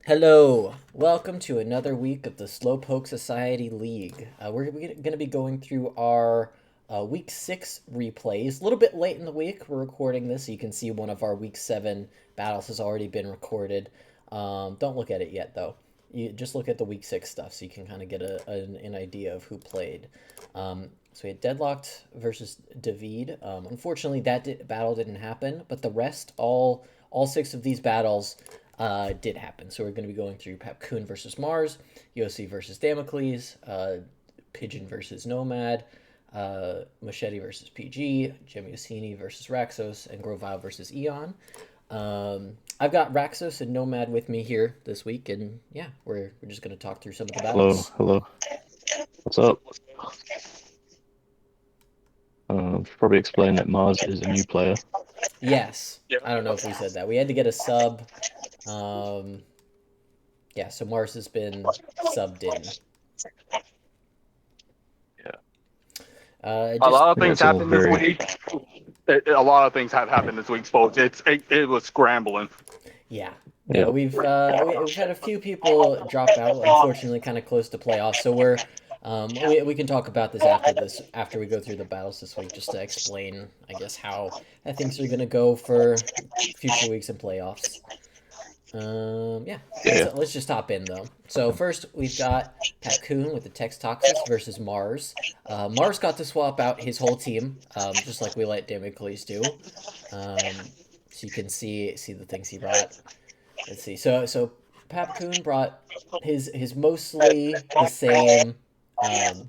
Hello, welcome to another week of the Slowpoke Society League. We're going to be going through our week 6 replays. A little bit late in the week, we're recording this, so you can see one of our week 7 battles has already been recorded. Don't look at it yet, though. You just look at the week 6 stuff, so you can kind of get an idea of who played. So we had Deadlocked versus David. Unfortunately, that battle didn't happen, but the rest, all 6 of these battles did happen. So we're going to be going through Papcoon versus Mars, Yossi versus Damocles, Pigeon versus Nomad, Machete versus PG, Gemiusini versus Raxos, and Grovile versus Eon. I've got Raxos and Nomad with me here this week, and yeah, we're just going to talk through some of the Hello, battles. hello. What's up? Should probably explain that Mars is a new player. Yes, I don't know if we said that. We had to get a sub. Um, yeah, so Mars has been subbed in. Yeah, A Just lot of yeah. things It's all happened this very week. A lot of things have happened this week, folks. It was scrambling. Yeah. yeah. No, we've had a few people drop out, unfortunately, kind of close to playoffs. So we can talk about this after we go through the battles this week, just to explain, I guess, how things are gonna go for future weeks and playoffs. Yeah. Let's Yeah. let's just hop in though. So first we've got Papcoon with the Tex Toxis versus Mars. Mars got to swap out his whole team, just like we let Damocles do. So you can see the things he brought. Let's see. So Papcoon brought his mostly the same. Um,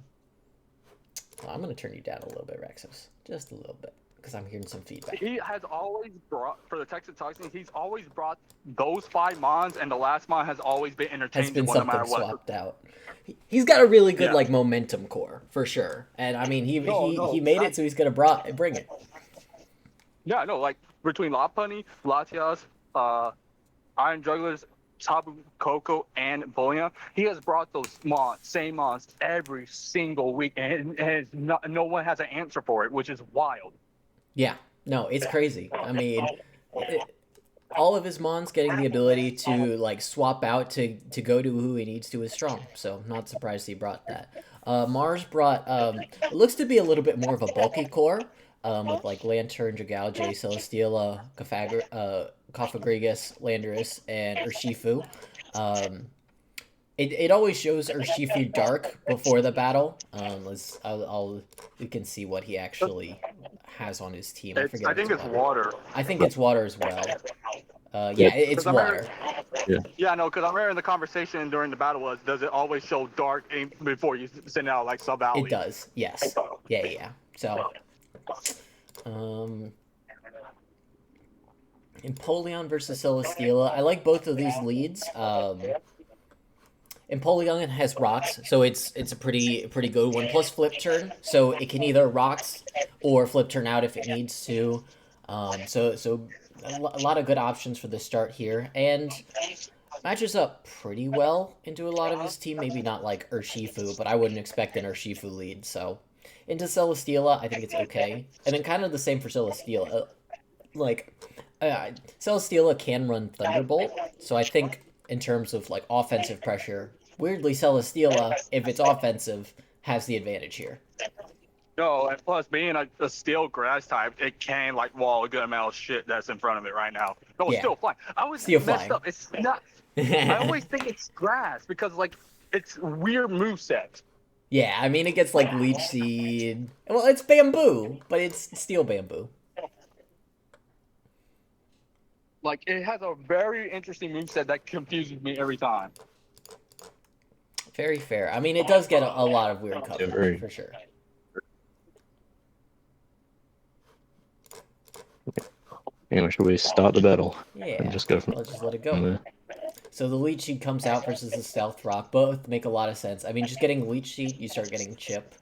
well, I'm gonna turn you down a little bit, Rexos, just a little bit, because I'm hearing some feedback. He has always brought for the Texas Toxins. He's always brought those 5 mons, and the last mon has always been Has been interchangeable, no something matter what. swapped out. He's got a really good Yeah. like momentum core for sure, and I mean No, he no. made it, so he's gonna bring it. Yeah, no. Like between La Punny, Latias, Iron Jugglers, Tabu Coco, and Bullion, he has brought those same mons every single week, and no one has an answer for it, which is wild. Yeah, no, it's crazy. I mean, all of his mons getting the ability to like swap out to go to who he needs to is strong. So not surprised he brought that. Mars brought it looks to be a little bit more of a bulky core, with like Lantern, Dragalge, Celesteela, Cophagrigus, Landorus, and Urshifu. Um, it always shows Urshifu dark before the battle. We can see what he actually has on his team. I forget I if it's think it's water. water. I think it's water as well. Yeah. Yeah, it's Because I'm water. Yeah. Yeah, no, because I'm hearing the conversation during the battle was, does it always show dark before you send out like sub It alley? does. Yes. Yeah. So, um, Empoleon versus Celesteela. I like both of these leads. Empoleon has rocks, so it's a pretty good one. Plus flip turn, so it can either rocks or flip turn out if it needs to. So a lot of good options for the start here, and matches up pretty well into a lot of his team. Maybe not like Urshifu, but I wouldn't expect an Urshifu lead. So into Celesteela, I think it's okay, and then kind of the same for Celesteela. Like Celesteela can run Thunderbolt, so I think in terms of like offensive pressure, weirdly Celesteela, if it's offensive, has the advantage here. No, and plus being a steel grass type, it can like wall a good amount of shit that's in front of it right now. No, it's Yeah, still flying. I was Steel messed flying. up. It's not. I always think it's grass because like it's weird moveset. Yeah, I mean it gets like Leech Seed. Well, it's bamboo, but it's steel bamboo. Like it has a very interesting moveset that confuses me every time. Very fair. I mean it does get a lot of weird Yeah. cover Very. for sure. Anyway, should we start the battle and Yeah, just go from let's just let it go. there? So the Leech Seed comes out versus the Stealth Rock. Both make a lot of sense. I mean, just getting Leech Seed, you start getting Chip.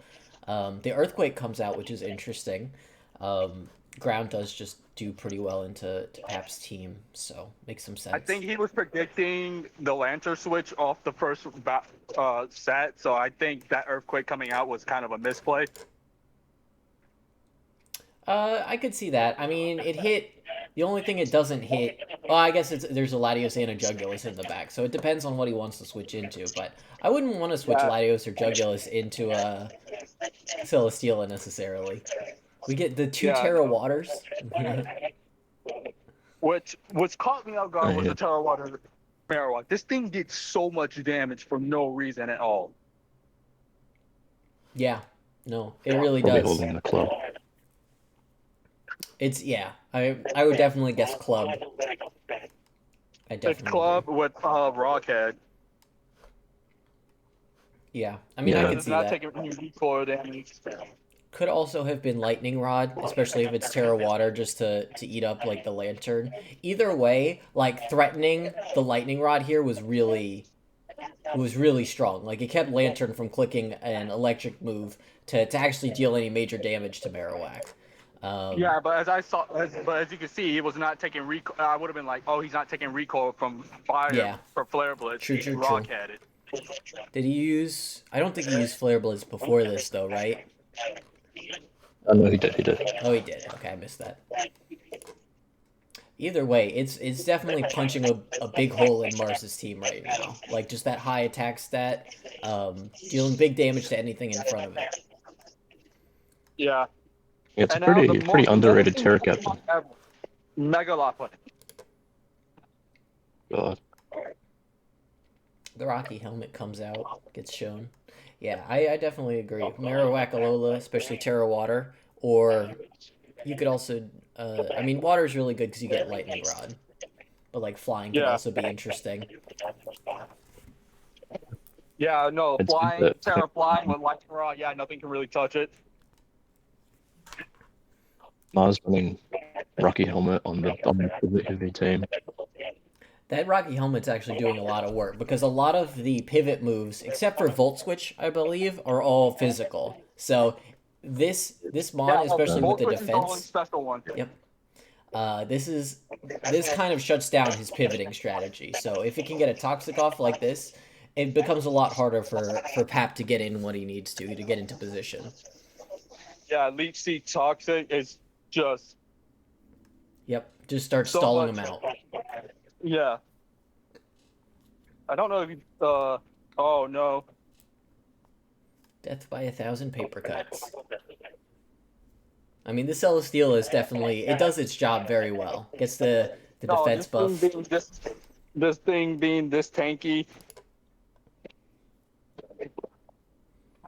The Earthquake comes out, which is interesting. Ground does just do pretty well into Pap's team, so makes some I sense. think he was predicting the lantern switch off the first set, so I think that earthquake coming out was kind of a misplay. I could see that. I mean, it hit The only thing it doesn't hit. Well, I guess there's a Latios and a Jugulus in the back, so it depends on what he wants to switch into. But I wouldn't want to switch Yeah, Latios or Jugulus into a Celesteela necessarily. We get the two yeah, Terra no. Waters. Which caught me off Oh, guard was yeah. the Terra Water Marowak. This thing did so much damage for no reason at all. Yeah, no, it really Probably does. holding the club. It's yeah. I would definitely guess club. I It's definitely club agree. with Rockhead Yeah, I mean I Yeah. because could it's see not that. taking any recoil damage. Could also have been lightning rod, especially if it's Terra Water, just to eat up like the lantern. Either way, like threatening the lightning rod here was really strong. Like it kept lantern from clicking an electric move to actually deal any major damage to Marowak. Um, Yeah, but but as you can see, he was not taking recoil. I would have been like, oh, he's not taking recoil from fire yeah, for Flare Blitz. true, He true, true. Rockhead it. Did he use? I don't think he used Flare Blitz before this though, right? I know he did. He did. Oh, he did. Okay, I missed that. Either way, it's definitely punching a big hole in Mars's team right now. Like just that high attack stat, dealing big damage to anything in front of it. Yeah, It's a and now pretty the best underrated thing Terra captain. ever, Megalopoly. God. The Rocky helmet comes out, gets shown. Yeah, I definitely agree. Marowak Alola, especially Terra Water, or you could also, I mean, water is really good because you get Lightning Rod, but like flying could Yeah, also be interesting. yeah, no, It's good flying that I think Terra flying with Lightning Rod. Yeah, nothing can really touch it. Mars running Rocky helmet on the heavy team. That Rocky helmet's actually doing a lot of work because a lot of the pivot moves, except for Volt Switch, I believe, are all physical. So this mon, Yeah, no, especially with Volt the Switch is the only defense, special one. yep. This kind of shuts down his pivoting strategy. So if it can get a toxic off like this, it becomes a lot harder for Pap to get in what he needs to get into position. Yeah, Leech Seed Toxic is just Yep, just start so stalling him much. out. Yeah, I don't know if you. Oh no. Death by 1,000 paper cuts. I mean, this Celesteela is definitely it does its job very well. Gets the No, defense buff. this thing being this tanky.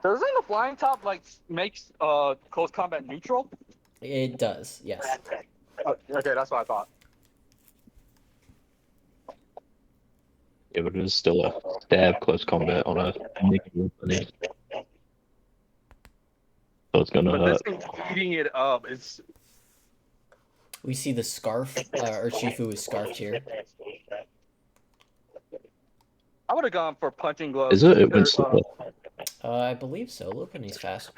Doesn't the flying top like makes close combat neutral? It does, yes. Okay, that's what I thought. Yeah, but it is still a stab close combat on a negative bunny. So it's gonna But hurt. this thing eating it up is. We see the scarf, or Shifu is scarfed here. I would have gone for punching gloves. Is it? It went slower. I believe so. Lopunny's faster.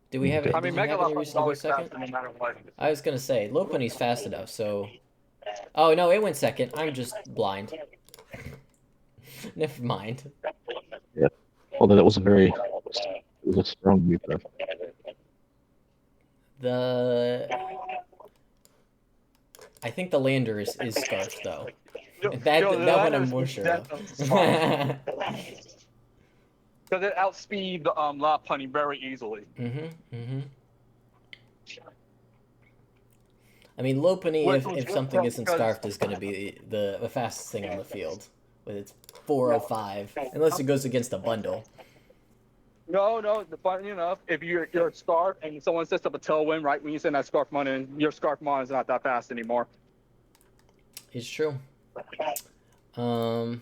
Do we have Okay. it? I Did mean, you have any Megalopoly is reason to go always second? faster no matter what. I was gonna say Lopunny's fast enough, so. Oh no, it went second. I'm just blind. Never mind. Yeah. Although that was it was a strong move though. I think the lander is scarfed though. Yo, That the that one latter I'm is more sure of. definitely smart. Because it outspeed the Lopunny very easily. I mean, Lopunny, Which was if good something isn't because scarfed, is going to be the fastest thing on the field with its 405, unless it goes against a bundle. no, funny enough, if you're a scarf and someone sets up a tailwind right when you send that scarf mon in, your scarf mon is not that fast anymore. It's true. Comes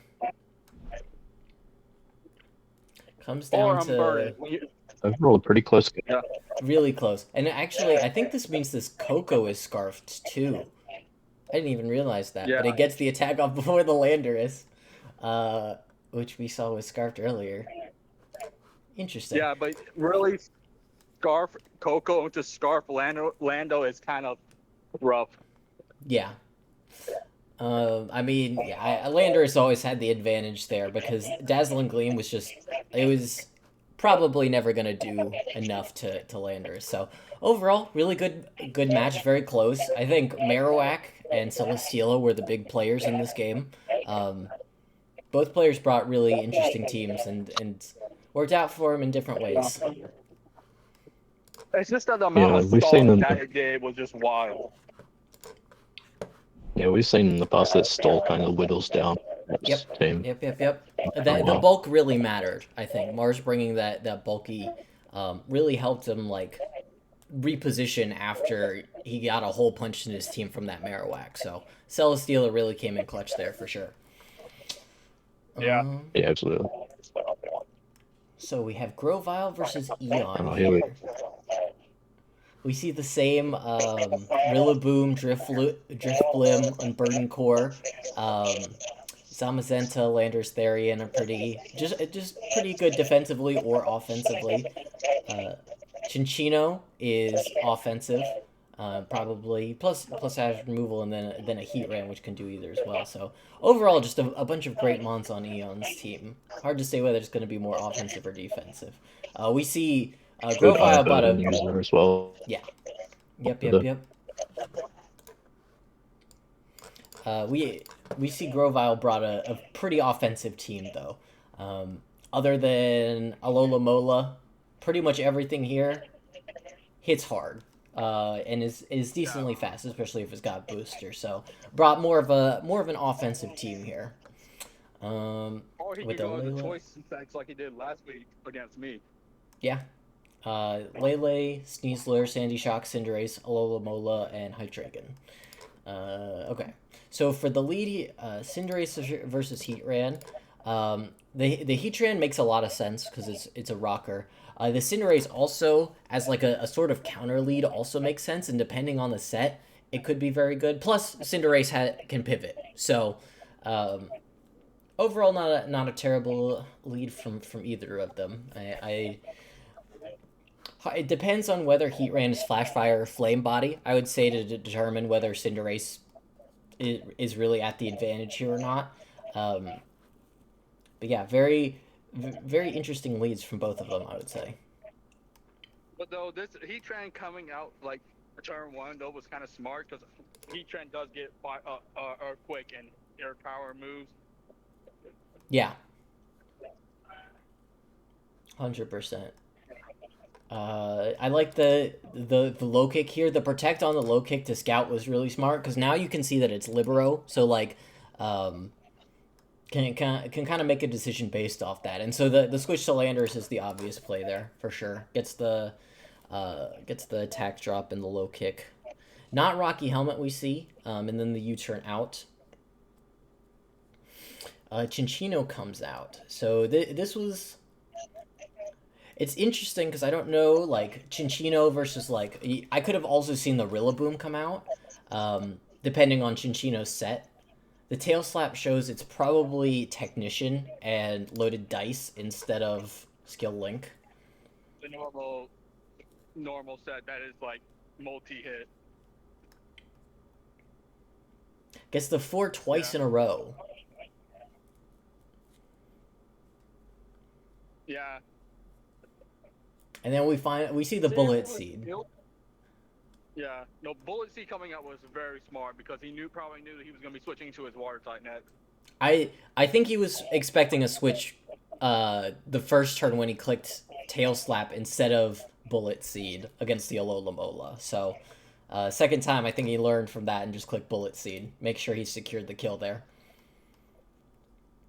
Or down I'm to burning. Overall, a pretty close game. Yeah. really close. And actually, I think this means this Coco is scarfed too. I didn't even realize that, but Yeah. it gets the attack off before the lander is, which we saw was scarfed earlier. Interesting. Yeah, but really, scarf Coco into scarf Lando is kind of rough. Yeah. I mean, yeah, Lander has always had the advantage there because Dazzling Gleam was just, it was probably never gonna do enough to Landers. So overall, really good match, very close. I think Marowak and Celesteela were the big players in this game. Um, both players brought really interesting teams and worked out for them in different ways. It's just that the amount Yeah, of we've seen stalling them. that it did was just wild. Yeah, we've seen in the past that stall kind of whittles down Yep, Mars team. yep. Oh, The wow. bulk really mattered. I think Mars bringing that bulky really helped him like reposition after he got a hole punched in his team from that Marowak. So Celesteela really came in clutch there for sure. Yeah. Yeah, absolutely. So we have Grovile versus Eon Oh, here we here. We see the same Rillaboom, Driftblim, Unburdened Core, Zamazenta, Landers Therian are just pretty good defensively or offensively. Uh, Chinchino is offensive, probably plus hazard removal and then a heat ram which can do either as well. So overall, just a bunch of great mons on Eon's team. Hard to say whether it's going to be more offensive or defensive. We see good Grovile bought Iron a user as well. yeah. For the- Yep. We see Grovile brought a pretty offensive team though. Other than Alola Mola, pretty much everything here hits hard. And is decently fast, especially if it's got booster. So brought more of an offensive team here. Or he With could the go as a Layla, choice effects like he did last week against me. yeah. Lele, Sneasler, Sandy Shock, Cinderace, Alola Mola, and Hydreigon. Okay. So for the lead, Cinderace versus Heatran, the Heatran makes a lot of sense because it's a rocker. The Cinderace also, as like a sort of counter lead, also makes sense, and depending on the set, it could be very good. Plus, Cinderace can pivot, so overall, not a terrible lead from either of them. It depends on whether Heatran is Flash Fire or Flame Body. I would say to determine whether Cinderace is really at the advantage here or not. But yeah, very interesting leads from both of them, I would say. But though this Heatran coming out like turn one though was kind of smart because Heatran does get earthquake and air power moves. Yeah, 100%. I like the low kick here. The protect on the low kick to scout was really smart because now you can see that it's libero. So like, can kind of make a decision based off that. And so the switch to Landers is the obvious play there for sure. Gets the attack drop and the low kick. Not Rocky Helmet we see, and then the U-turn out. Chinchino comes out. So this was. It's interesting because I don't know, like, Chinchino versus, like, I could have also seen the Rillaboom come out, depending on Chinchino's set. The tail slap shows it's probably Technician and loaded dice instead of Skill Link. The normal set that is like multi-hit. Gets the 4 twice in a row. Yeah. And then we see the Bullet Seed. Yeah, no, Bullet Seed coming out was very smart because he probably knew that he was going to be switching to his water type net. I think he was expecting a switch the first turn when he clicked Tail Slap instead of Bullet Seed against the Alola Mola. So second time I think he learned from that and just clicked Bullet Seed. Make sure he secured the kill there.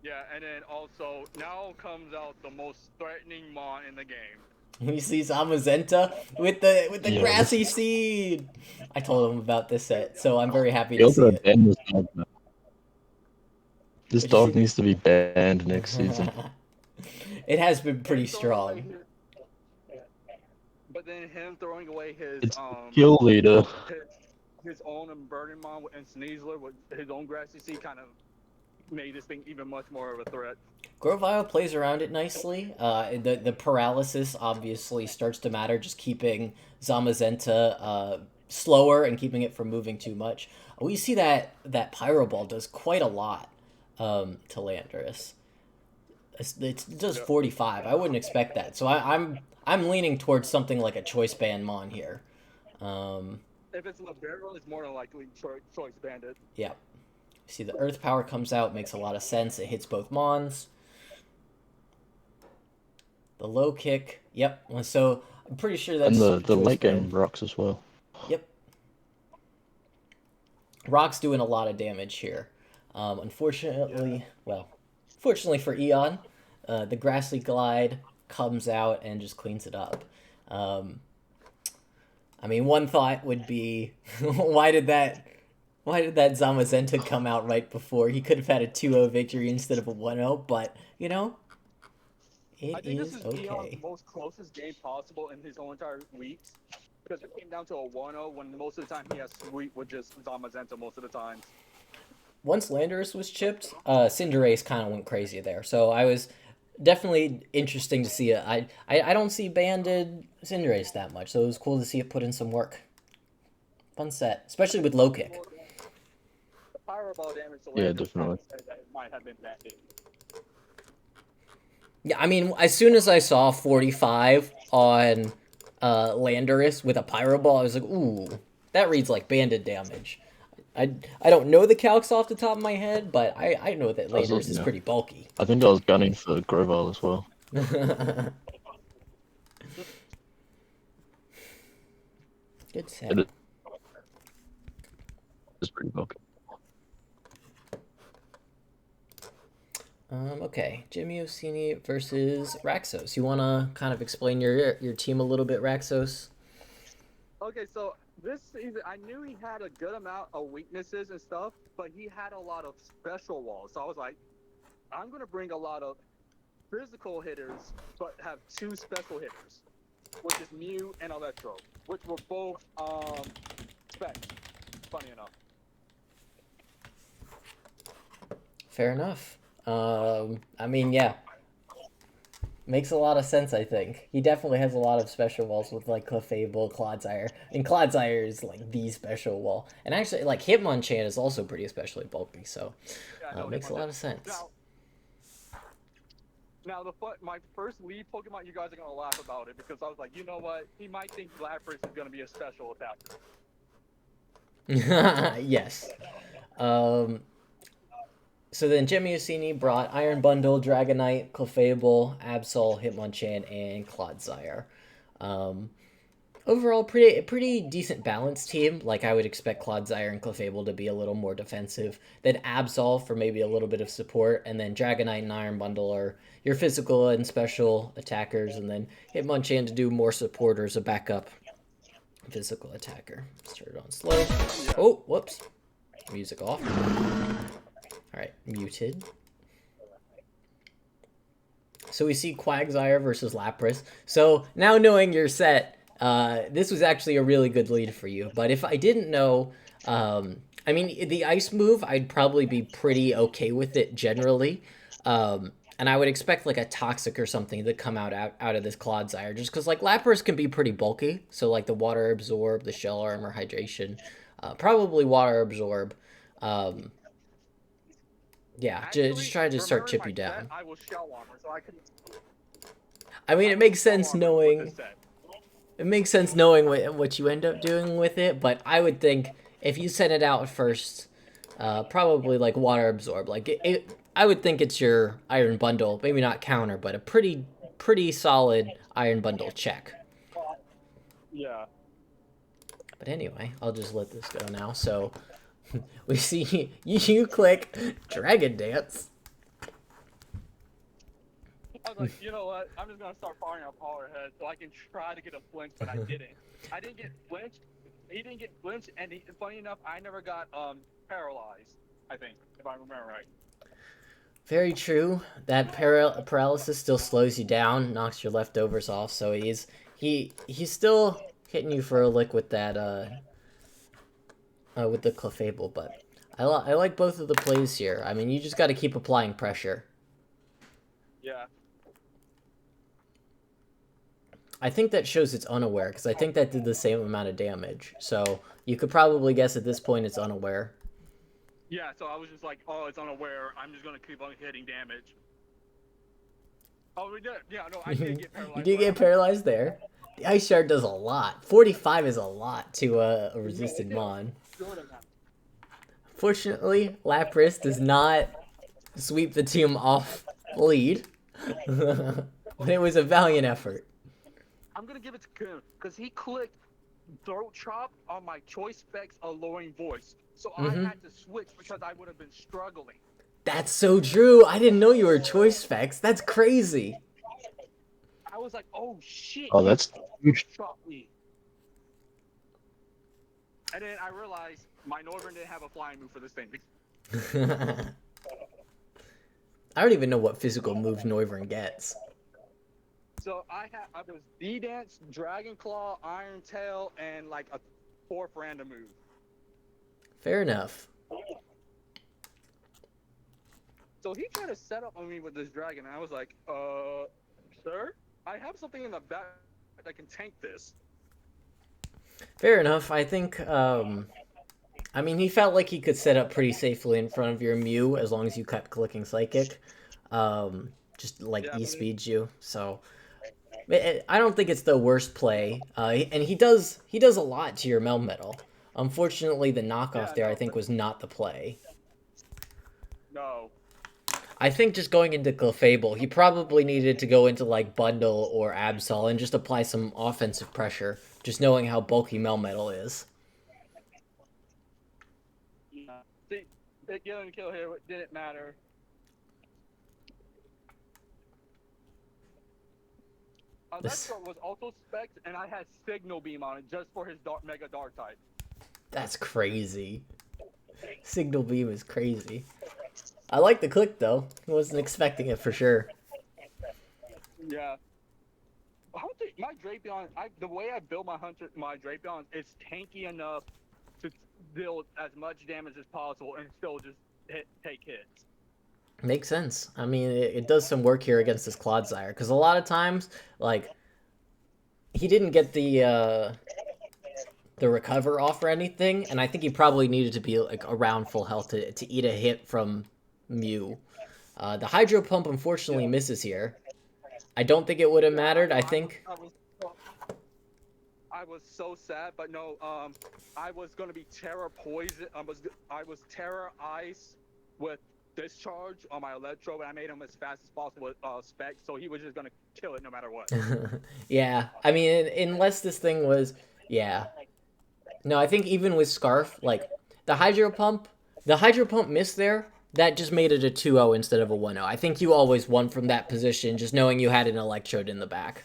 Yeah, and then also now comes out the most threatening Mon in the game. We see Zamazenta with the grassy seed. I told him about this set, so I'm very happy to see it. This dog needs to be banned next season. It has been pretty strong. But then him throwing away his kill leader. His own Burning Mon and Sneasler with his own grassy seed kind of made this thing even much more of a threat. Grovile plays around it nicely. The paralysis obviously starts to matter, just keeping Zamazenta slower and keeping it from moving too much. We see that Pyro Ball does quite a lot to Landorus. It does Yeah. 45. I wouldn't expect that. So I'm leaning towards something like a choice band mon here. Um, If it's Libero, it's more than likely choice banded. yeah. See, the Earth Power comes out, makes a lot of sense. It hits both mons. The low kick, yep. So I'm pretty sure And that's the choice late game band. rocks as well. Yep. Rock's doing a lot of damage here. Unfortunately, well, fortunately for Eon, the Grassy Glide comes out and just cleans it up. Um, I mean, one thought would be, why did that Zamazenta come out right before? He could have had a 2-0 victory instead of a 1-0, but, I it think this is is Eon's okay. most closest game possible in his whole entire weeks. Because it came down to a 1-0 when most of the time he has sweep with just Zamazenta most of the times. Once Landorus was chipped, Cinderace kind of went crazy there. So I was definitely interesting to see it. I don't see banded Cinderace that much, so it was cool to see it put in some work. Fun set, especially with low kick. The fireball damage to Yeah, Landers definitely. said that it might have been banded. Yeah, I mean, as soon as I saw 45 on Landorus with a Pyro Ball, I was like, ooh, that reads like banded damage. I don't know the calcs off the top of my head, but I know that Landorus is Yeah. pretty bulky. I think I was gunning for Grovyle as well. Good set. It is pretty bulky. Okay, Jimmy Orsini versus Raxos. You want to kind of explain your team a little bit, Raxos? Okay, so this season, I knew he had a good amount of weaknesses and stuff, but he had a lot of special walls. So I was like, I'm going to bring a lot of physical hitters, but have 2 special hitters, which is Mew and Electro, which were both specs, funny enough. Fair enough. I mean, yeah. Makes a lot of sense, I think. He definitely has a lot of special walls with, like, Clefable, Clodsire. And Clodsire is, like, the special wall. And actually, like, Hitmonchan is also pretty especially bulky, so makes a lot of sense. Now my first lead Pokemon, you guys are going to laugh about it, because I was like, you know what? He might think Lapras is going to be a special attacker. Yes. So then Jimmy Orsini brought Iron Bundle, Dragonite, Clefable, Absol, Hitmonchan, and Clodsire. Overall, pretty decent balanced team. Like, I would expect Clodsire and Clefable to be a little more defensive. Then Absol for maybe a little bit of support. And then Dragonite and Iron Bundle are your physical and special attackers. And then Hitmonchan to do more support or as a backup physical attacker. Let's turn it on slow. Oh, whoops. Music off. Alright, muted. So we see Quagsire versus Lapras. So now knowing your set, this was actually a really good lead for you. But if I didn't know, I mean, the ice move, I'd probably be pretty okay with it generally. And I would expect like a Toxic or something to come out of this Clodsire. Just because like Lapras can be pretty bulky. So like the Water Absorb, the Shell Armor, Hydration. Probably Water Absorb. Yeah, Actually, just try to start remembering chip my you down. set, I will Shell Armor, so I can. I mean, it makes sense with knowing this set. it makes sense knowing what you end up doing with it, but I would think if you send it out first, probably like Water Absorb. Like I would think it's your Iron Bundle, maybe not counter, but a pretty solid Iron Bundle check. Yeah. But anyway, I'll just let this go now. So we see you click Dragon Dance. I was like, you know what? I'm just gonna start firing up Power Head so I can try to get a flinch, but I didn't. I didn't get flinched. He didn't get flinched, and funny enough, I never got paralyzed. I think, if I remember right. Very true. That paralysis still slows you down, knocks your leftovers off. So he's still hitting you for a lick with that with the Clefable. But I like both of the plays here. I mean, you just got to keep applying pressure. Yeah. I think that shows it's unaware, because I think that did the same amount of damage. So you could probably guess at this point it's unaware. Yeah, so I was just like, oh, it's unaware. I'm just going to keep on hitting damage. Oh, we did. Yeah, no, I did get paralyzed. You did get paralyzed there. The ice shard does a lot. 45 is a lot to a resisted mon. Fortunately, Lapras does not sweep the team off lead. But it was a valiant effort. I'm gonna give it to Kim because he clicked throat chop on my choice specs alluring voice, so I had to switch because I would have been struggling. That's so true. I didn't know you were choice specs. That's crazy. I was like, oh shit. Oh, that's huge. Chop me. And then I realized my Noivern didn't have a flying move for this thing. I don't even know what physical moves Noivern gets. So I was D-Dance, Dragon Claw, Iron Tail, and like a 4th random move. Fair enough. So he tried to set up on me with this dragon, and I was like, sir? I have something in the back that can tank this. Fair enough. I think, I mean, he felt like he could set up pretty safely in front of your Mew as long as you kept clicking Psychic. Just like E-speeds you, so... I don't think it's the worst play, and he does a lot to your Melmetal. Unfortunately, the knockoff I think, was not the play. No. I think just going into Clefable, he probably needed to go into, like, Bundle or Absol and just apply some offensive pressure, just knowing how bulky Melmetal is. Yeah. See, getting a kill here didn't matter. Electro was also spec'd, and I had Signal Beam on it just for his Mega Dark type. That's crazy. Signal Beam is crazy. I like the click, though. I wasn't expecting it for sure. Yeah. I don't think my Drapion, the way I build my Drapion, it's tanky enough to deal as much damage as possible and still just take hits. Makes sense. I mean, it does some work here against this Clodsire, because a lot of times, like, he didn't get the recover off or anything, and I think he probably needed to be, like, around full health to eat a hit from Mew. The Hydro Pump, unfortunately, misses here. I don't think it would have mattered, I think. I was so sad, but no, I was going to be Terra Poison. I was Terra Ice with Discharge on my Electro, but I made him as fast as possible with Spec, so he was just gonna kill it no matter what. Yeah, I mean, unless this thing was, yeah. No, I think even with Scarf, like, the Hydro Pump missed there, that just made it a 2-0 instead of a 1-0. I think you always won from that position, just knowing you had an Electrode in the back.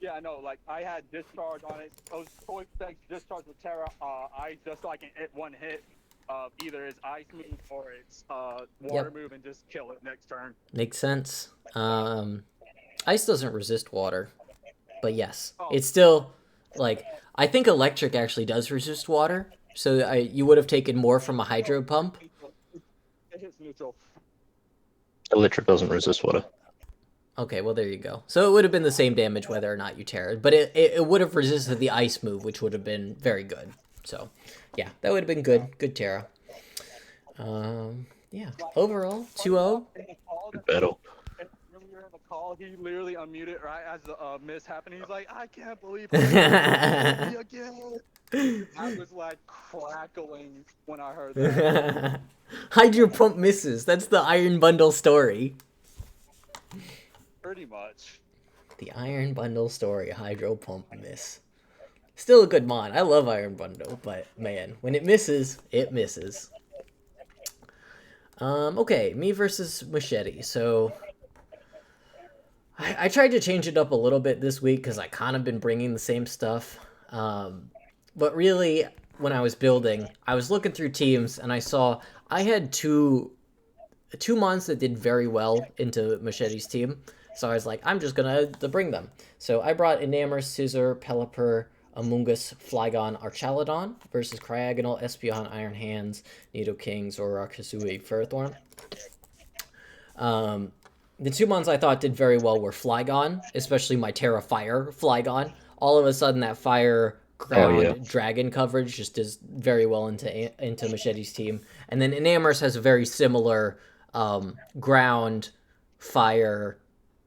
Yeah, no, like, I had Discharge on it. Those choice specs, Discharge with Terra Ice, just so I can hit one hit. Either his ice move or its water move and just kill it next turn. Makes sense. Ice doesn't resist water, but yes, it's still, like, I think electric actually does resist water, so you would have taken more from a Hydro Pump. It hits neutral. Electric doesn't resist water. Okay, well, there you go. So it would have been the same damage whether or not you Terra'd, but it would have resisted the ice move, which would have been very good. So, yeah, that would have been good. Good Terra. Yeah, overall, 2-0. Good battle. When we were in the call, he literally unmuted right as the miss happened. He's like, I can't believe it. Again. I was like crackling when I heard that. Hydro Pump misses. That's the Iron Bundle story. Pretty much. The Iron Bundle story, Hydro Pump miss. Still a good mon. I love Iron Bundle, but man, when it misses, it misses. Okay, me versus Machete. So I tried to change it up a little bit this week because I kind of been bringing the same stuff. But really, when I was building, I was looking through teams and I saw I had two mons that did very well into Machete's team. So I was like, I'm just gonna bring them. So I brought Enamor, Scissor, Pelipper, Amoonguss, Flygon, Archaludon versus Cryogonal, Espeon, Iron Hands, Nidoking, Zoroark, Hisui, Ferrothorn. The two mons I thought did very well were Flygon, especially my Terra Fire Flygon. All of a sudden, that Fire Ground Dragon coverage just does very well into Machete's team. And then Enamor's has a very similar Ground, Fire,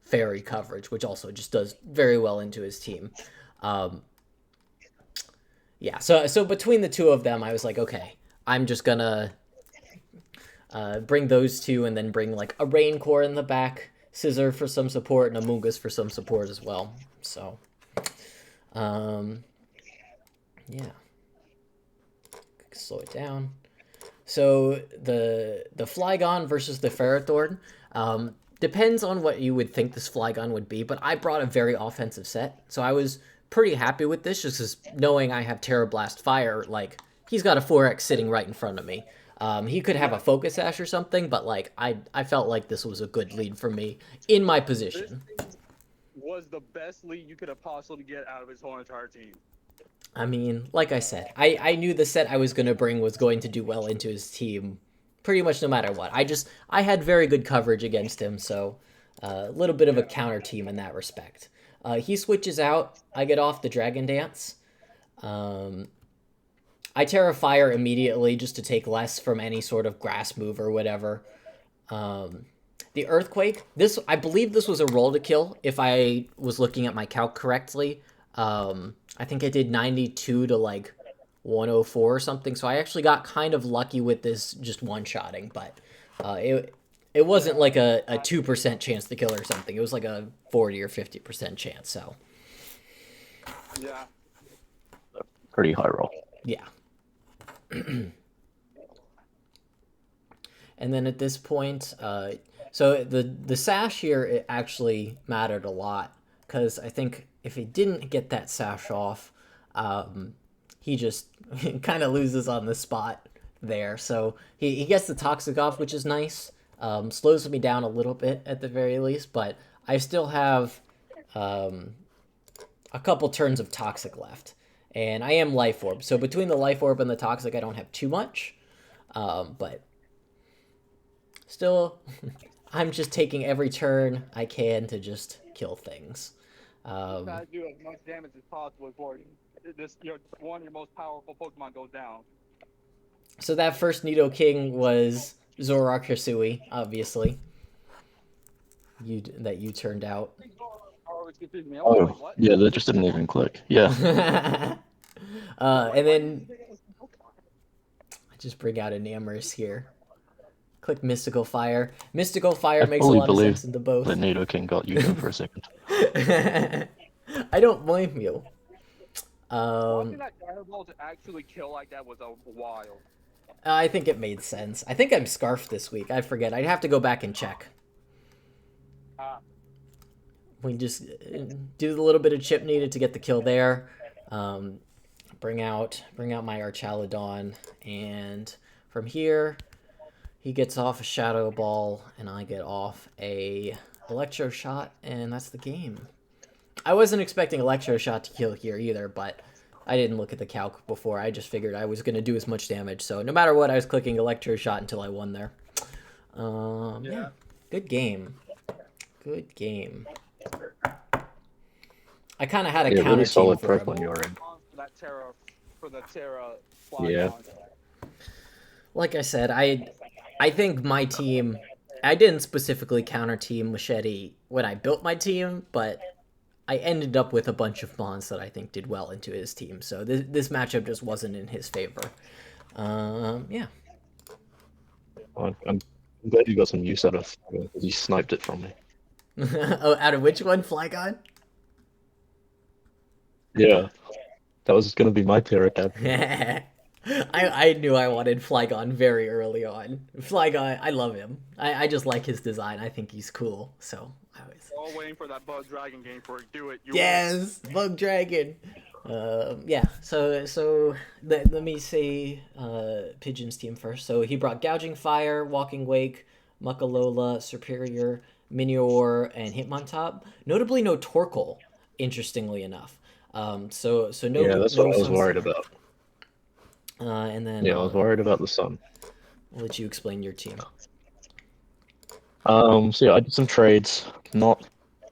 fairy coverage, which also just does very well into his team. Um, yeah, so between the two of them, I was like, okay, I'm just gonna bring those two, and then bring like a Raincore in the back, Scissor for some support, and a Mungus for some support as well. So, um, yeah, slow it down. So the Flygon versus the Ferrothorn depends on what you would think this Flygon would be, but I brought a very offensive set, so I was pretty happy with this, just because knowing I have Terra Blast Fire, like, he's got a 4X sitting right in front of me. He could have a Focus Sash or something, but like I felt like this was a good lead for me in my position. This was the best lead you could have possibly get out of his whole entire team. I mean, like I said, I knew the set I was going to bring was going to do well into his team pretty much no matter what. I had very good coverage against him, so a little bit of a counter team in that respect. He switches out. I get off the Dragon Dance. I Terra Fire immediately just to take less from any sort of grass move or whatever. The Earthquake, I believe this was a roll to kill if I was looking at my calc correctly. I think I did 92 to like 104 or something, so I actually got kind of lucky with this just one-shotting, but it wasn't like a 2% chance to kill or something. It was like a 40 or 50% chance, so. Yeah. Pretty high roll. Yeah. And then at this point, so the sash here, it actually mattered a lot, because I think if he didn't get that sash off, he just kind of loses on the spot there. So he gets the Toxic off, which is nice. Slows me down a little bit at the very least, but I still have a couple turns of Toxic left. And I am Life Orb, so between the Life Orb and the Toxic, I don't have too much. But still, I'm just taking every turn I can to just kill things. Gotta do as much damage as possible before one of your most powerful Pokemon goes down. So that first Nidoking was Zoroark Hisui, obviously. That you turned out. Oh, yeah, that just didn't even click. Yeah. And then I just bring out Enamorous here. Click Mystical Fire. Mystical Fire makes a lot of sense into both. The Nidoking got you for a second. I don't blame you. Watching that Fireball to actually kill like that was wild. I think it made sense. I think I'm Scarfed this week. I forget. I'd have to go back and check. We just do the little bit of chip needed to get the kill there. Bring out my Archaludon, and from here he gets off a Shadow Ball, and I get off a Electro Shot, and that's the game. I wasn't expecting Electro Shot to kill here either, but I didn't look at the calc before. I just figured I was going to do as much damage, so no matter what, I was clicking Electro Shot until I won there. Yeah, good game. Good game. I kind of had a counter really solid team for prep on your end. For the Terra Yeah. Like I said, I think my team, I didn't specifically counter team Machete when I built my team, but I ended up with a bunch of Mons that I think did well into his team. So this matchup just wasn't in his favor. Yeah. Well, I'm glad you got some use out of it, because you sniped it from me. Oh, out of which one? Flygon? Yeah. That was going to be my Terra cap. I knew I wanted Flygon very early on. Flygon, I love him. I just like his design. I think he's cool. So I was all waiting for that Bug Dragon game for it. Do it. Yes, Bug Dragon. Yeah. So let me say Pigeon's team first. So he brought Gouging Fire, Walking Wake, Muckalola, Superior, Minior, and Hitmontop. Notably, no Torkoal. Interestingly enough. So no. Yeah, that's what I was worried about. And then I was worried about the sun. I'll let you explain your team. So yeah, I did some trades, not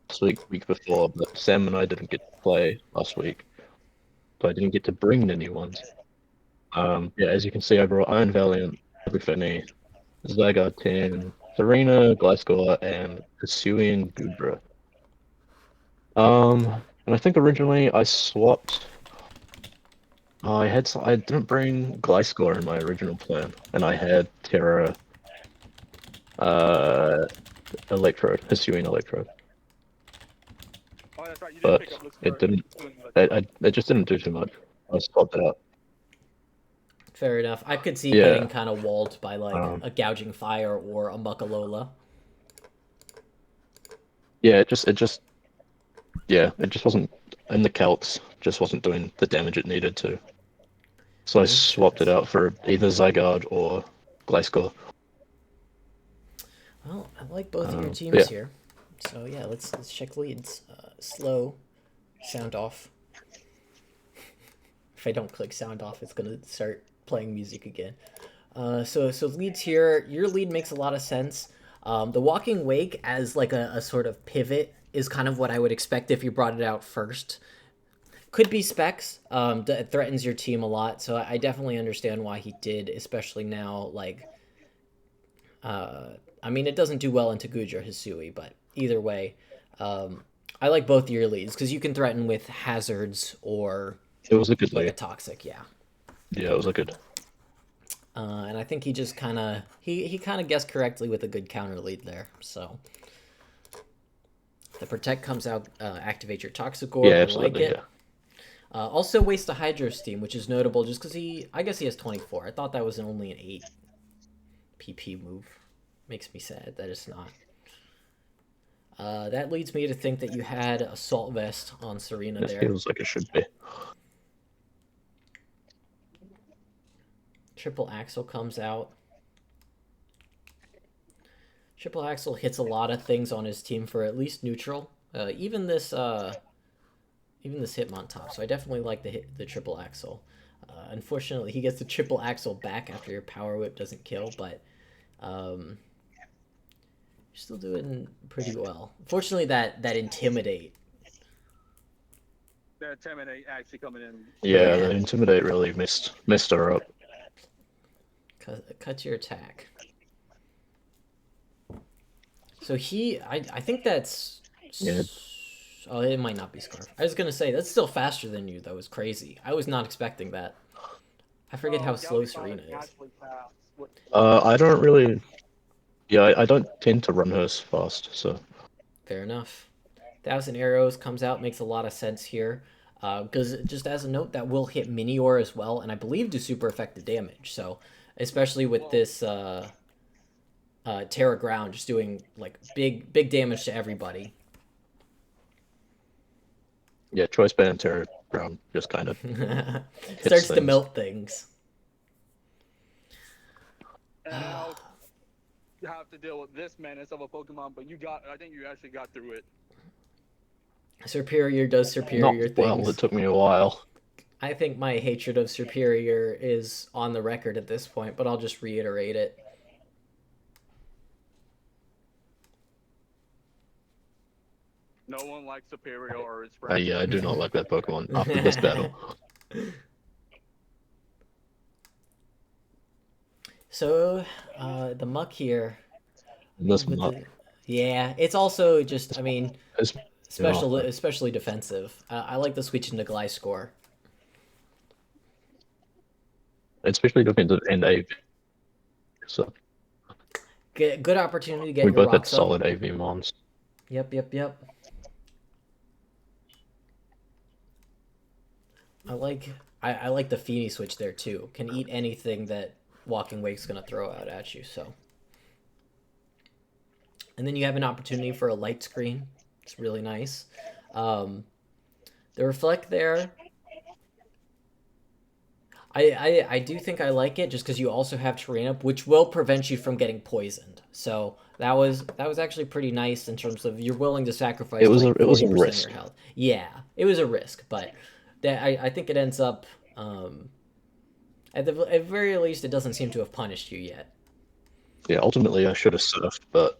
last week before, but Sam and I didn't get to play last week, so I didn't get to bring the new ones. Yeah, as you can see, I brought Iron Valiant, Epiphany, Zygarde 10, Serena, Gliscor, and Hisuian Gudra. And I think originally I swapped. I didn't bring Gliscor in my original plan, and I had Terra, uh, Electrode, Hisuian Electrode, Oh, that's right. You did pick but up this it card. didn't. It just didn't do too much. I swapped it out. Fair enough. I could see getting Yeah. kind of walled by like Um. a gouging fire or a Muckalola. Yeah. It just wasn't in the calcs. Just wasn't doing the damage it needed to. So I Makes swapped it sense. out for either Zygarde or Gliscor. Well, I like both of your But teams yeah, here. So yeah, let's check leads. Slow, sound off. If I don't click sound off, it's gonna start playing music again. So leads here. Your lead makes a lot of sense. The walking wake as like a sort of pivot is kind of what I would expect if you brought it out first. Could be specs. It threatens your team a lot, so I definitely understand why he did, especially now. Like, I mean, it doesn't do well into Guja or Hisui, but either way, um, I like both your leads because you can threaten with hazards or it was a good like a lead. toxic, yeah. Yeah, it was a good. And I think he just kind of he kind of guessed correctly with a good counter lead there. So the protect comes out, activate your toxic Yeah, orb. I like absolutely. Yeah. it. Also waste a Hydro Steam, which is notable just because I guess he has 24. I thought that was only an 8 PP move. Makes me sad that it's not. That leads me to think that you had Assault Vest on Serena It there. feels like it should be. Triple Axle comes out. Triple Axle hits a lot of things on his team for at least neutral. Even this Hitmontop. So I definitely like the triple axle. Unfortunately, he gets the triple axle back after your power whip doesn't kill, but um, you're still doing pretty well. Fortunately, that intimidate. The Terminate actually coming in. Yeah, the Yeah, intimidate really messed her up. cut your attack. So I think that's. Yeah, Oh, it might not be Scarf. I was gonna say that's still faster than you. That was crazy. I was not expecting that. I forget how slow Galvantine Serena is is. naturally fast. I don't really. Yeah, I don't tend to run hers fast, so Fair enough. Thousand Arrows comes out, makes a lot of sense here. Because just as a note, that will hit Minior as well, and I believe do super effective damage. So, especially with Well, this Terra Ground, just doing like big damage to everybody. yeah, Choice Band Terror Ground just kind of hits Starts to things. melt things. and now you have to deal with this menace of a Pokemon, but I think you actually got through it. Superior does Not superior well. It things. took me a while. I think my hatred of Superior is on the record at this point, but I'll just reiterate it. No one likes Superior or its friends. Yeah, I do not like that Pokemon after this battle. So, the muck here This with month, the yeah, it's also just I mean it's you know, especially defensive. I like the switch into Gliscor. especially defensive and AV. So Good opportunity to get we your both had rocks up. solid AV mons. Yep. I like the Feeny switch there too. Can eat anything that Walking Wake's gonna throw out at you. So, and then you have an opportunity for a light screen. It's really nice. Um, the reflect there. I do think I like it just because you also have terrain up, which will prevent you from getting poisoned. So that was actually pretty nice in terms of you're willing to sacrifice like It was a 40% of your risk. health. Yeah, it was a risk, but I think it ends up um, at very least it doesn't seem to have punished you yet. Yeah, ultimately I should have surfed, but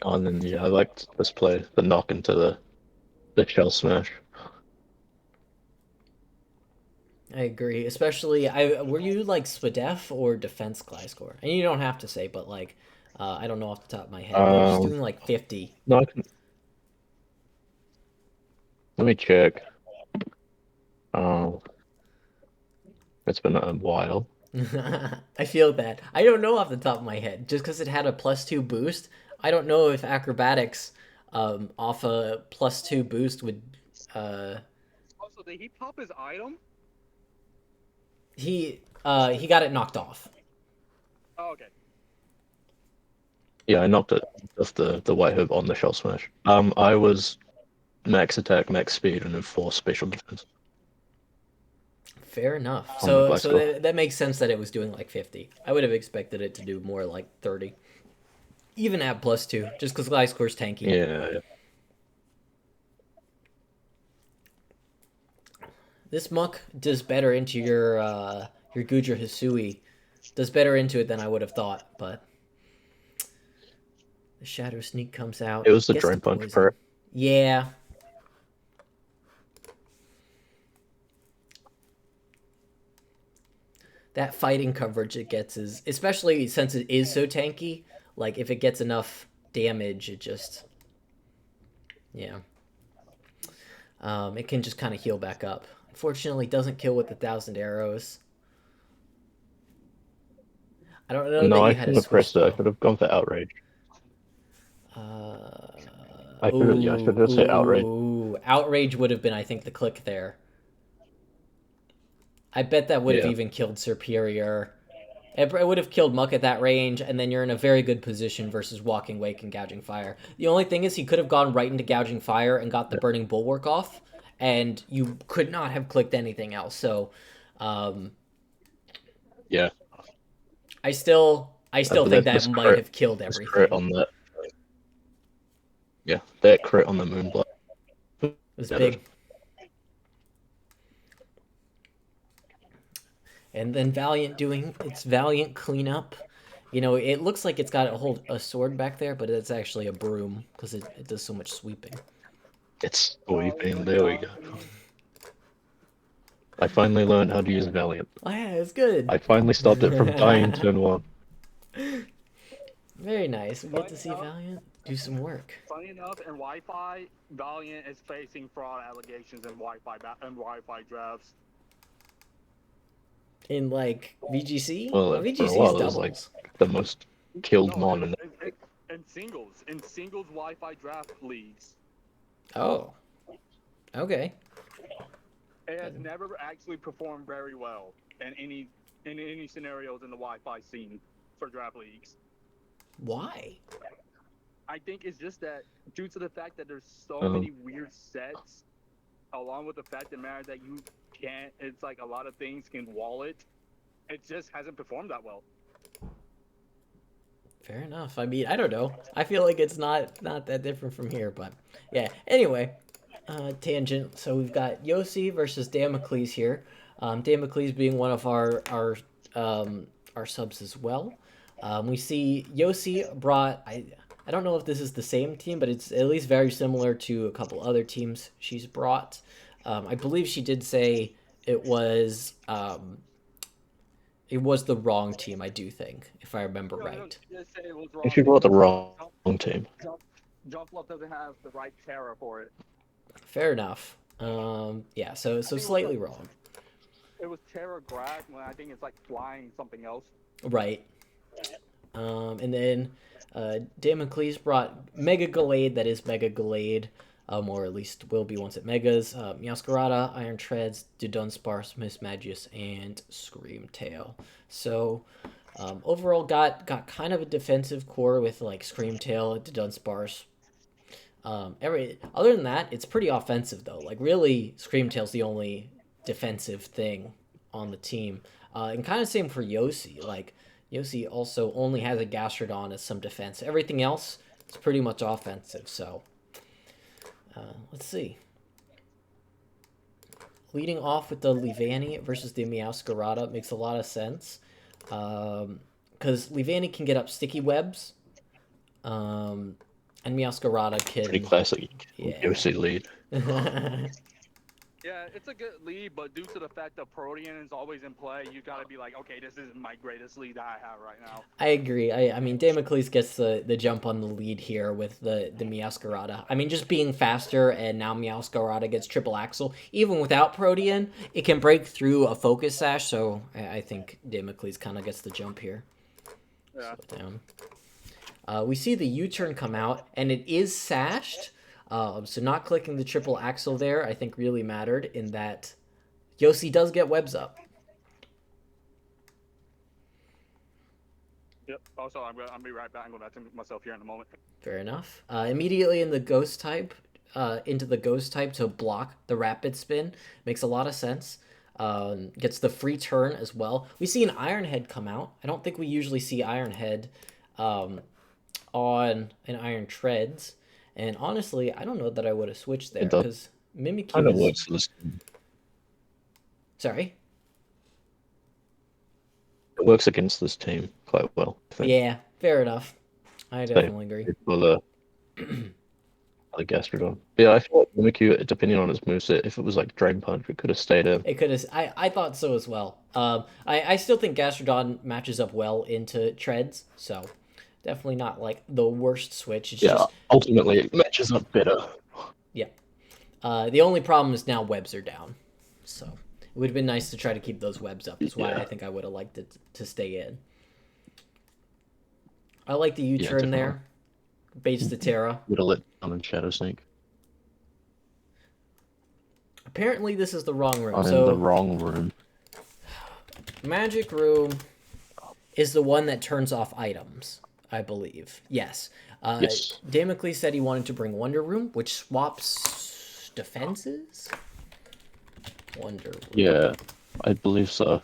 and then yeah, I liked this play, the knock into the shell smash. I agree. Especially, were you like SPDEF or Defense Gliscor? And you don't have to say, but like, I don't know off the top of my head. But he was Um, doing like 50. no, I can, let me check. Um, it's been a while. I feel bad. I don't know off the top of my head. Just because it had a +2 boost, I don't know if acrobatics, off a +2 boost would. Uh, Also, did he pop his item? he got it knocked off. Oh, okay. Yeah, I knocked it off the white hoop on the shot smash. I was max attack, max speed, and then 4 special defense Fair enough. on the So Gliscor. that makes sense that it was doing like 50. I would have expected it to do more like 30, even at +2, just because Gliscor's tanky. Yeah, yeah. This muck does better into your Guja Hisui. Does better into it than I would have thought, but the Shadow Sneak comes It out. was the Gets the Drain Punch poison. per. Yeah. That fighting coverage it gets is, especially since it is so tanky, like if it gets enough damage, it just, yeah. It can just kind of heal back up. Unfortunately, doesn't kill with 1,000 arrows. I don't know that No, I you had to shouldn't have switch pressed it. I though. should have gone for outrage. Uh, Yeah, I should have said outrage. outrage would have been, I think, the click there. I bet that would have Yeah, even killed Superior. It would have killed Muck at that range, and then you're in a very good position versus Walking Wake and Gouging Fire. The only thing is he could have gone right into Gouging Fire and got the Burning Bulwark off, and you could not have clicked anything else. So, um, yeah. I still But think that that might have killed this crit everything. on that. Yeah, that crit on the Moonblade. It was Yeah, big. And then Valiant doing its Valiant cleanup. You know, it looks like it's got a sword back there, but it's actually a broom because it does so much sweeping. it's sweeping. There we go. I finally learned how to use Valiant. Oh yeah, it's good. I finally stopped it from dying turn 1. Very nice. We get to Funny see enough, Valiant do some work. funny enough, in Wi-Fi, Valiant is facing fraud allegations in Wi-Fi drafts. In like VGC? Well, for a VGC is while it was like doubles. the most killed No, mon in in singles Wi-Fi draft leagues. Oh. Okay. It has never actually performed very well in any scenarios in the Wi-Fi scene for draft leagues. Why? I think it's just that due to the fact that there's so Uh-huh. many weird sets, along with the fact of the matter that you can't, it's like a lot of things can wall it. It just hasn't performed that well. Fair enough. I mean, I don't know. I feel like it's not that different from here, but yeah. Anyway, tangent. So we've got Yossi versus Damocles here. Damocles being one of our subs as well. We see Yossi brought. I don't know if this is the same team, but it's at least very similar to a couple other teams she's brought. I believe she did say it was the wrong team. I do think, if I remember right. Just say it was I wrong. think she brought the wrong team. Jump Love doesn't have the right terror for it. Fair enough. Yeah. So slightly wrong. It was Terror Grad when I think it's like flying something else. Right. And then Damocles brought Mega Gallade, that is Mega Gallade, or at least will be once it Megas, Meowscarada, Iron Treads, Dudunsparce, Miss Magius, and Screamtail. So overall got kind of a defensive core with like Screamtail, Dudunsparce. Other than that, it's pretty offensive though. Like really, Screamtail's the only defensive thing on the team. And kind of same for Yossi. Like Yossi also only has a Gastrodon as some defense. Everything else is pretty much offensive. So let's see. Leading off with the Leavanny versus the Meowscarada makes a lot of sense. Because Leavanny can get up sticky webs. And Meowscarada can... Pretty classic Yeah. Yossi lead. Yeah, it's a good lead, but due to the fact that Protean is always in play, you got to be like, okay, this is my greatest lead that I have right now. I agree. I mean, Damocles gets the jump on the lead here with the Meowscarada. I mean, just being faster, and now Meowscarada gets triple axle. Even without Protean, it can break through a focus sash, so I think Damocles kind of gets the jump here. Yeah. Slow down. We see the U-turn come out, and it is sashed. So not clicking the triple axle there, I think, really mattered in that Yossi does get webs up. Yep. Also, I'm be right back. I'm going back to myself here in a moment. Fair enough. Immediately in the ghost type, into the ghost type to block the rapid spin makes a lot of sense. Gets the free turn as well. We see an Iron Head come out. I don't think we usually see Iron Head on an Iron Treads. And honestly, I don't know that I would have switched there It does because Mimikyu kind of is... works for this team. Sorry? It works against this team quite well, I think. Yeah, fair enough. I definitely agree. For the Gastrodon. But yeah, I feel like Mimikyu, depending on his moveset, if it was like Drain Punch, it could have stayed in. It could have. I thought so as well. I still think Gastrodon matches up well into Treads, so definitely not like the worst switch. It's just ultimately it matches up better. yeah. The only problem is now webs are down, so it would have been nice to try to keep those webs up. That's why I think I would have liked it to stay in. I like the U-turn there. Baits the Terra. Would have let down in Shadow Sneak. Apparently, this is the wrong room. I'm so in the wrong room. Magic Room is the one that turns off items, I believe. Yes. Yes. Damocles said he wanted to bring Wonder Room, which swaps defenses? Wonder Room. Yeah, I believe so.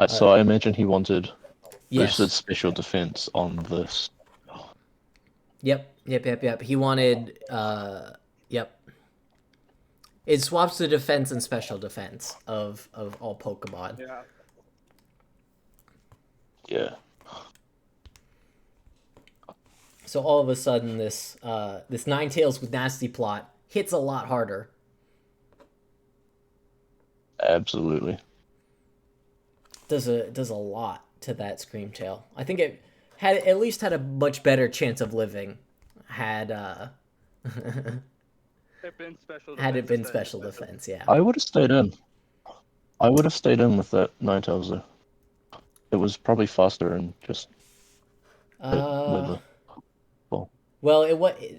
So I imagine he wanted boosted special defense on this. Yep. He wanted, yep. It swaps the defense and special defense of all Pokemon. Yeah. Yeah. So all of a sudden, this Ninetales with Nasty Plot hits a lot harder. Absolutely. Does a lot to that Screamtail. I think it had at least had a much better chance of living had had it been special defense. Yeah. I would have stayed in. With that Ninetales though. It was probably faster and just with the ball. Well,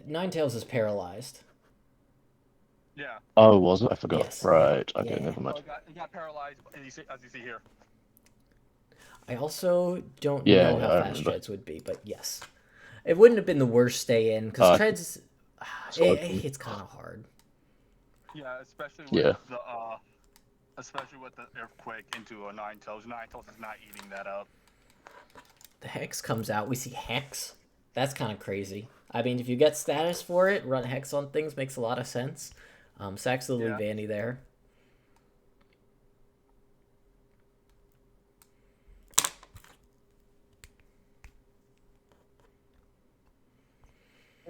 Ninetales is paralyzed. Yeah. Oh, was it? I forgot. Yes. Right. Okay, Yeah. never mind. It got paralyzed, as you see here. I also don't know how fast Treads would be, but yes. It wouldn't have been the worst stay in, because Treads, it's kind of hard. Yeah, especially with the earthquake into a Ninetales. Ninetales is not eating that up. The Hex comes out. We see Hex. That's kind of crazy. I mean, if you get status for it, run Hex on things makes a lot of sense. Sacks the Vanny there.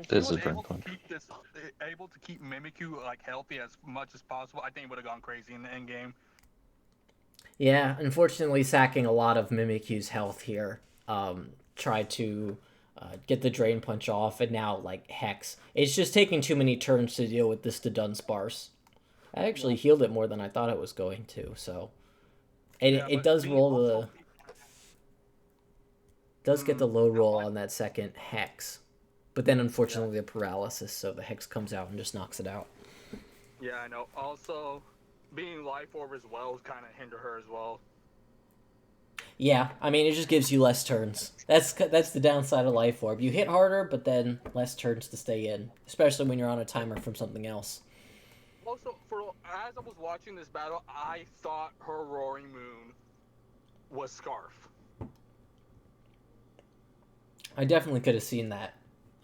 There's a Drain Punch. Able to keep Mimikyu like healthy as much as possible, I think it would have gone crazy in the end game. Yeah, unfortunately, sacking a lot of Mimikyu's health here. Tried to get the Drain Punch off, and now like Hex. It's just taking too many turns to deal with this to Dunsparce. I actually healed it more than I thought it was going to, so it does roll the does get the low roll on that second Hex. But then, unfortunately, the paralysis, so the Hex comes out and just knocks it out. Yeah, I know. Also, being Life Orb as well kind of hinder her as well. Yeah, I mean, it just gives you less turns. That's the downside of Life Orb. You hit harder, but then less turns to stay in, especially when you're on a timer from something else. Also, as I was watching this battle, I thought her Roaring Moon was Scarf. I definitely could have seen that.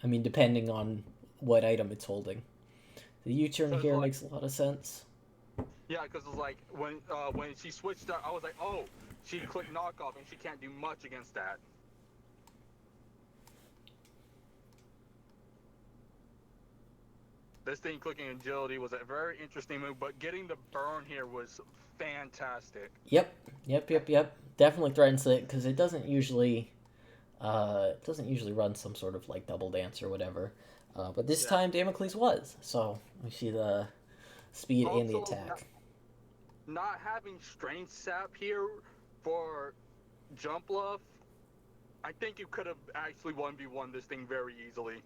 I mean, depending on what item it's holding. The U-turn here makes a lot of sense. Yeah, because it was like, when she switched up, I was like, oh, she clicked knockoff and she can't do much against that. this thing clicking agility was a very interesting move, but getting the burn here was fantastic. Yep. Definitely threatens it because it doesn't usually run some sort of like double dance or whatever. But this Yeah. time Damocles was. So we see the speed and the Also, attack. Not having strength sap here for jump love, I think you could have actually 1v1 this thing very easily.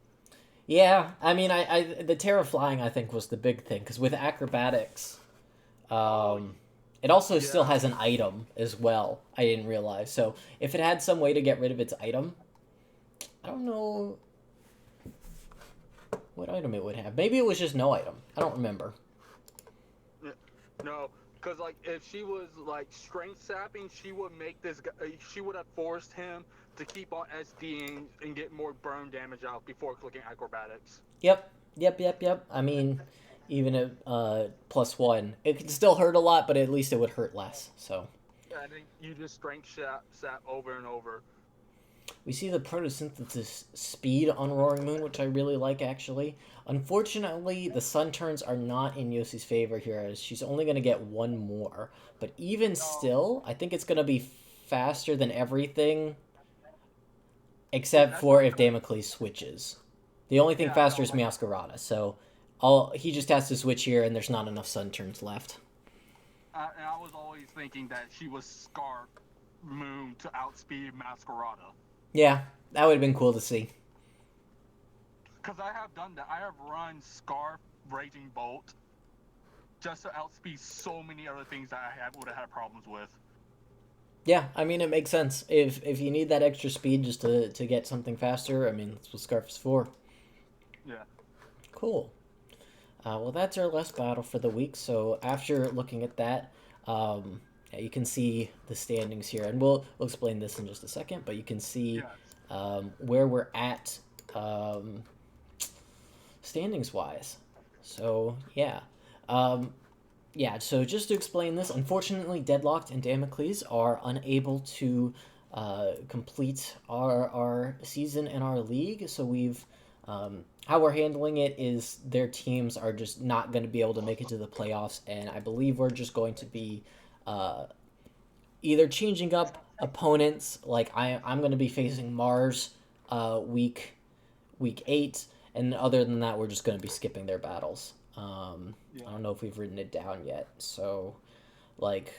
Yeah, I mean, the terra flying I think was the big thing because with acrobatics, it also still yeah. has an item as well. I didn't realize. So if it had some way to get rid of its item, I don't know what item it would have. Maybe it was just no item. I don't remember. No, because like if she was like strength sapping, she would make this guy. She would have forced him to keep on SDing and get more burn damage out before clicking acrobatics. Yep. I mean, even at +1, it could still hurt a lot, but at least it would hurt less. So And then you just strength sap over and over. we see the photosynthesis speed on Roaring Moon, which I really like actually. Unfortunately, the sun turns are not in Yossi's favor here, as she's only going to get one more. But even still, I think it's going to be faster than everything, except for if Damocles switches. The only thing faster is Masquerada, so he just has to switch here, and there's not enough sun turns left. And I was always thinking that she was Scarf Moon to outspeed Masquerada. Yeah, that would have been cool to see. Because I have done that. I have run Scarf Raging Bolt just to outspeed so many other things that I would have had problems with. Yeah, I mean, it makes sense. If you need that extra speed just to get something faster, I mean, that's what Scarf is for. Yeah. Cool. Well, that's our last battle for the week. So after looking at that, you can see the standings here, and we'll explain this in just a second. But you can see where we're at standings wise. So yeah, So just to explain this, unfortunately, Deadlocked and Damocles are unable to complete our season in our league. So we've how we're handling it is their teams are just not going to be able to make it to the playoffs, and I believe we're just going to be either changing up opponents. Like I'm going to be facing Mars week 8, and other than that, we're just going to be skipping their battles. I don't know if we've written it down yet. So, like,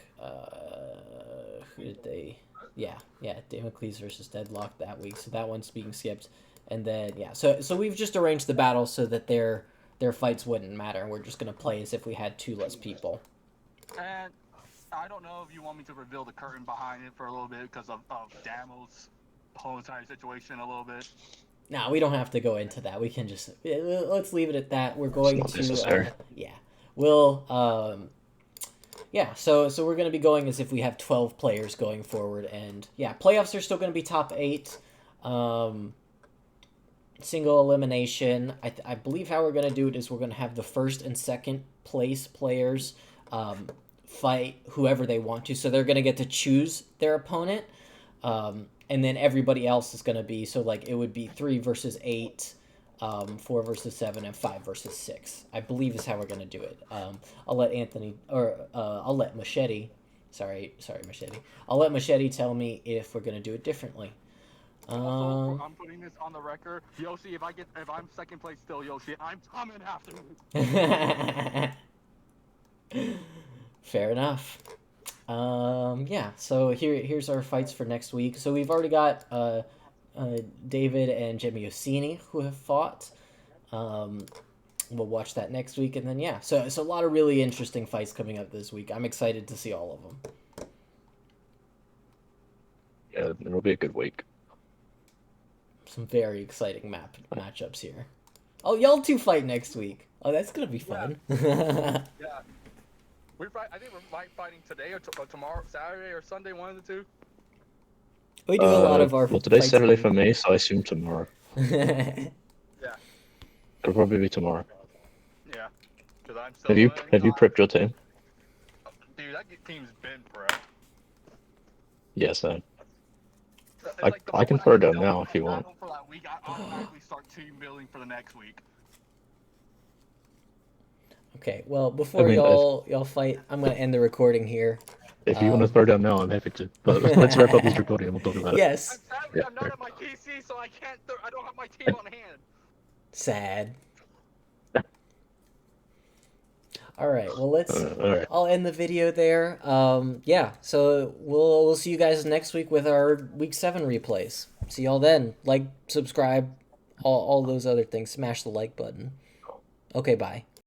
who did they? Yeah, Damocles versus Deadlock that week. So that one's being skipped. And then so we've just arranged the battles so that their fights wouldn't matter. We're just gonna play as if we had 2 less people. And I don't know if you want me to reveal the curtain behind it for a little bit because of Damo's whole entire situation a little bit. No, we don't have to go into that. We can just let's leave it at that. We're going to we'll so we're going to be going as if we have 12 players going forward, and playoffs are still going to be top 8. Single elimination. I believe how we're going to do it is we're going to have the first and second place players fight whoever they want to. So they're going to get to choose their opponent. And then everybody else is going to be, so like it would be 3 versus 8, 4 versus 7, and 5 versus 6. I believe is how we're going to do it. I'll let I'll let Machete, sorry Machete. I'll let Machete tell me if we're going to do it differently. Also, I'm putting this on the record. Yoshi, if I'm second place still, Yoshi, I'm coming after you. Fair enough. So here's our fights for next week. So we've already got David and Jimmy Ossini who have fought. We'll watch that next week, and then so it's a lot of really interesting fights coming up this week. I'm excited to see all of them. Yeah, it'll be a good week. Some very exciting matchups here. Oh, y'all 2 fight next week. Oh, that's gonna be fun. Yeah. I think we're fighting today or tomorrow, Saturday or Sunday, one of the two. We do a lot of our. Well, today's Saturday for me, so I assume tomorrow. Yeah. It'll probably be tomorrow. Yeah. Because I'm still. Have you prepped your team? Dude, that team's been prepped. Yes, I can throw it down now if you want. For that week, I automatically start team building for the next week. Okay, well, before mean, y'all fight, I'm gonna end the recording here. if you want to throw down now, I'm happy to. But let's wrap up this recording and we'll talk about it. Yes. Sadly, Yeah, I'm not right. at my PC, so I can't. I don't have my team on hand. Sad. All right. Well, let's. All right. I'll end the video there. Yeah. So we'll see you guys next week with our week 7 replays. See y'all then. Like, subscribe, all those other things. Smash the like button. Okay. Bye.